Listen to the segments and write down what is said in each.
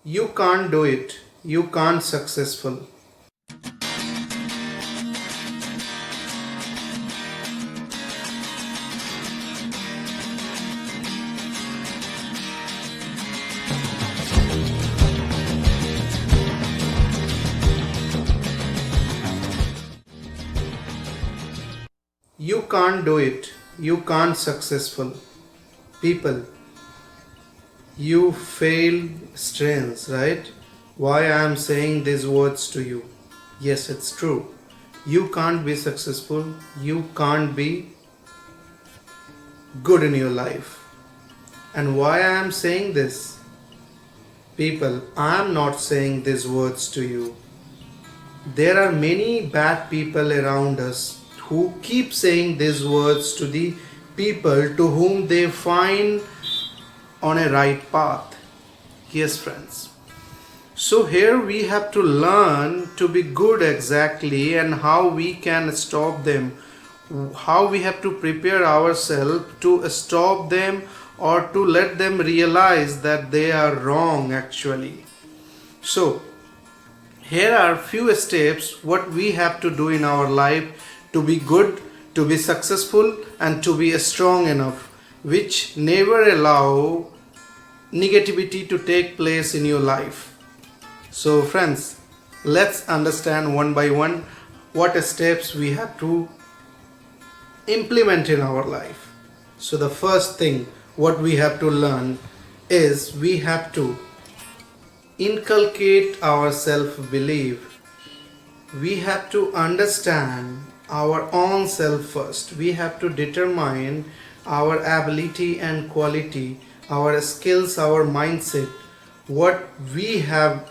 You can't do it. You can't successful. You can't do it. You can't successful. People, you failed strengths, right? Why I am saying these words to you? Yes, it's true. You can't be successful. You can't be good in your life. And why I am saying this? People, I am not saying these words to you. There are many bad people around us who keep saying these words to the people to whom they find on a right path. Yes, friends. So, here we have to learn to be good exactly and how we can stop them, how we have to prepare ourselves to stop them or to let them realize that they are wrong actually. So, here are few steps what we have to do in our life to be good, to be successful and to be strong enough, which never allow negativity to take place in your life. So friends, let's understand one by one what steps we have to implement in our life. So the first thing what we have to learn is we have to inculcate our self-belief. We have to understand our own self first. We have to determine our ability and quality, our skills, our mindset, what we have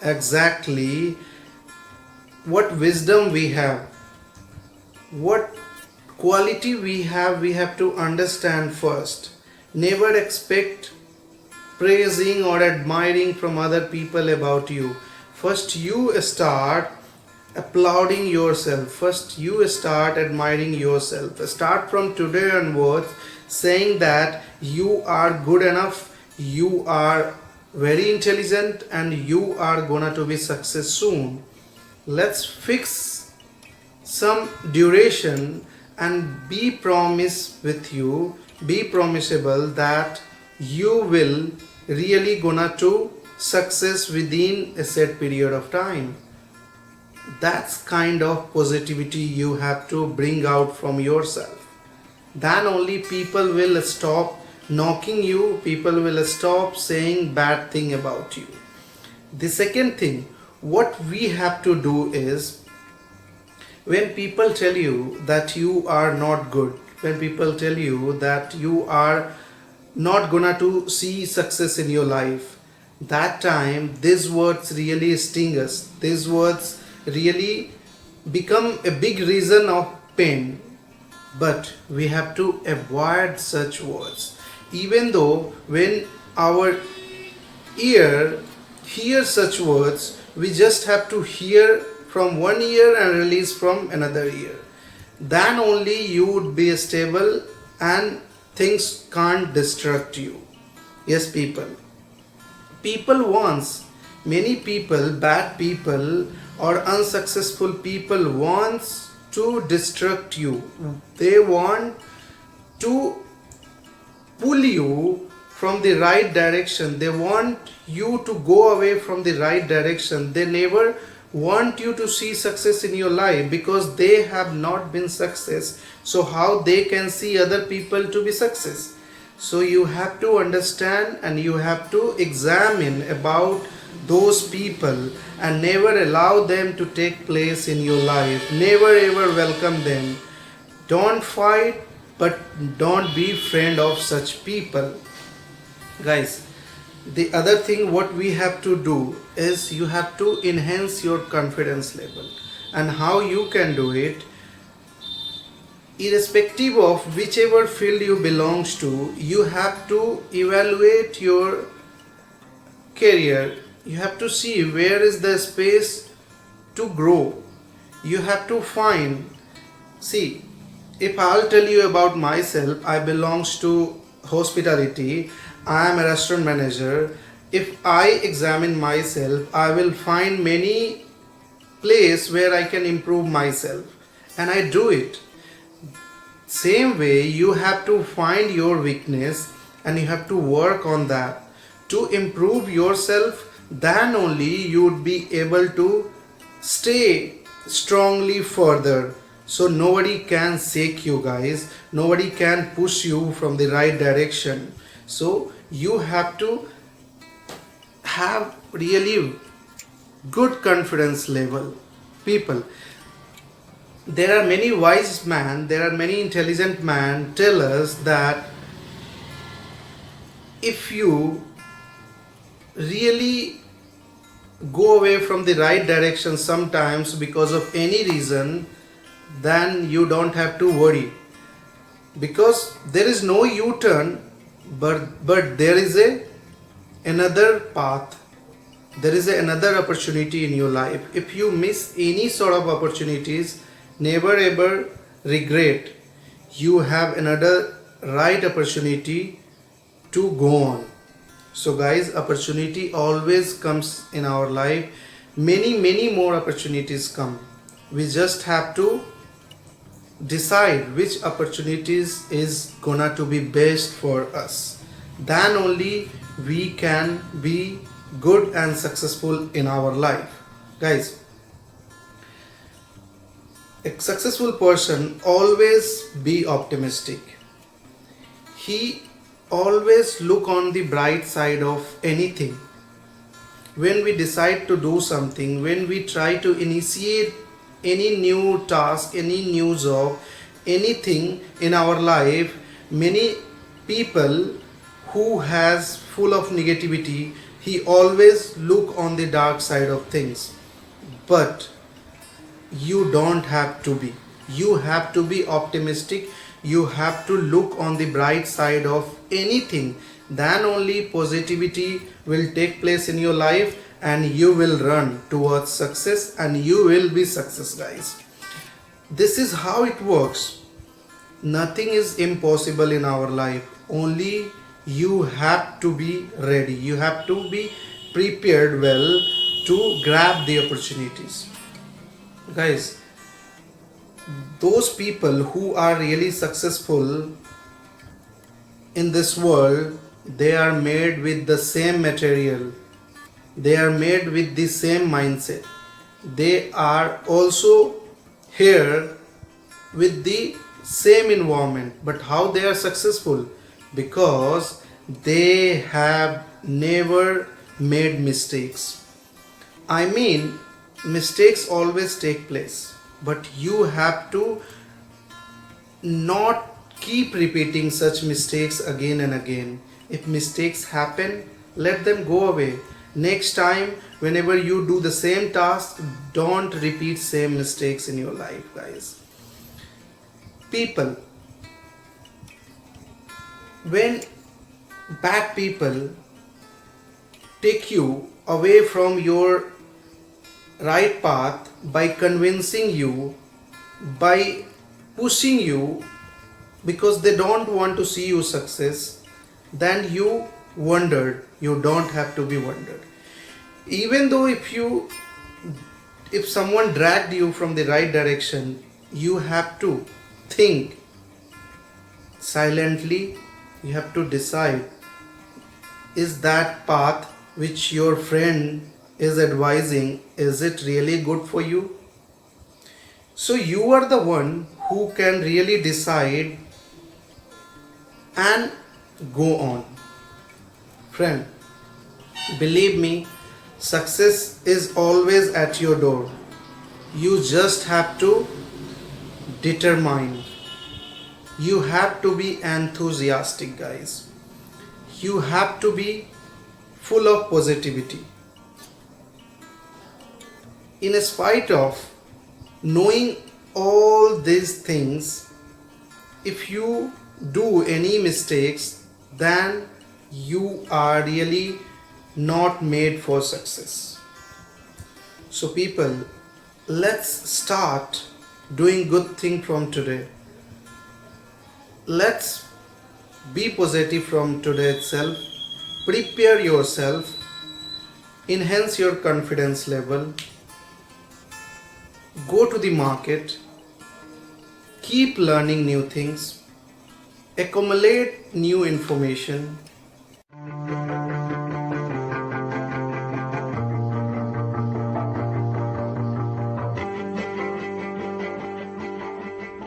exactly, what wisdom we have, what quality we have to understand first. Never expect praising or admiring from other people about you. First you start applauding yourself. First you start admiring yourself. Start from today onwards saying that you are good enough, you are very intelligent and you are gonna to be success soon. Let's fix some duration and be promise with you, be promisable that you will really gonna to success within a set period of time. That's kind of positivity you have to bring out from yourself. Then only people will stop knocking you, people will stop saying bad thing about you. The second thing what we have to do is when people tell you that you are not good, when people tell you that you are not gonna to see success in your life, that time these words really sting us, these words really become a big reason of pain. But we have to avoid such words. Even though when our ear hears such words, we just have to hear from one ear and release from another ear. Then only you would be stable and things can't distract you. Yes, people. People wants, many people, bad people or unsuccessful people wants to distract you. They want to pull you from the right direction. They want you to go away from the right direction. They never want you to see success in your life because they have not been success. So how they can see other people to be success? So you have to understand and you have to examine about those people and never allow them to take place in your life. Never ever welcome them. Don't fight, but don't be friend of such people. Guys, the other thing what we have to do is you have to enhance your confidence level. And how you can do it, irrespective of whichever field you belongs to, you have to evaluate your career. You have to see where is the space to grow. You have to find, see, if I'll tell you about myself, I belongs to hospitality. I am a restaurant manager If I examine myself, I will find many place where I can improve myself, and I do it. Same way, you have to find your weakness and you have to work on that to improve yourself. Then only you would be able to stay strongly further. So nobody can shake you, guys. Nobody can push you from the right direction. So you have to have really good confidence level, people. There are many wise men, there are many intelligent men tell us that if you really go away from the right direction sometimes because of any reason, then you don't have to worry, because there is no u-turn, but there is another path, there is another opportunity in your life. If you miss any sort of opportunities, never ever regret. You have another right opportunity to go on. So guys, opportunity always comes in our life. Many more opportunities come. We just have to decide which opportunities is gonna to be best for us. Then only we can be good and successful in our life. Guys, a successful person always be optimistic. He always look on the bright side of anything. When we decide to do something, when we try to initiate any new task, any new job, anything in our life, many people who has full of negativity, he always look on the dark side of things. But you don't have to be. You have to be optimistic. You have to look on the bright side of anything. Then only positivity will take place in your life and you will run towards success and you will be success, guys. This is how it works. Nothing is impossible in our life. Only you have to be ready. You have to be prepared well to grab the opportunities. Guys, those people who are really successful in this world, they are made with the same material, they are made with the same mindset, they are also here with the same environment. But how they are successful? Because they have never made mistakes. I mean, mistakes always take place, but you have to not keep repeating such mistakes again and again. If mistakes happen, let them go away. Next time, whenever you do the same task, don't repeat same mistakes in your life, guys. People, when bad people take you away from your right path by convincing you, by pushing you, because they don't want to see you success, then you wondered. You don't have to be wondered. Even though if someone dragged you from the right direction, you have to think silently. You have to decide, is that path which your friend is advising, is it really good for you? So you are the one who can really decide and go on. Friend, believe me, success is always at your door. You just have to determine. You have to be enthusiastic, guys. You have to be full of positivity. In spite of knowing all these things, if you do any mistakes, then you are really not made for success. So people, let's start doing good thing from today. Let's be positive from today itself. prepare yourself, enhance your confidence level, go to the market, keep learning new things, accumulate new information,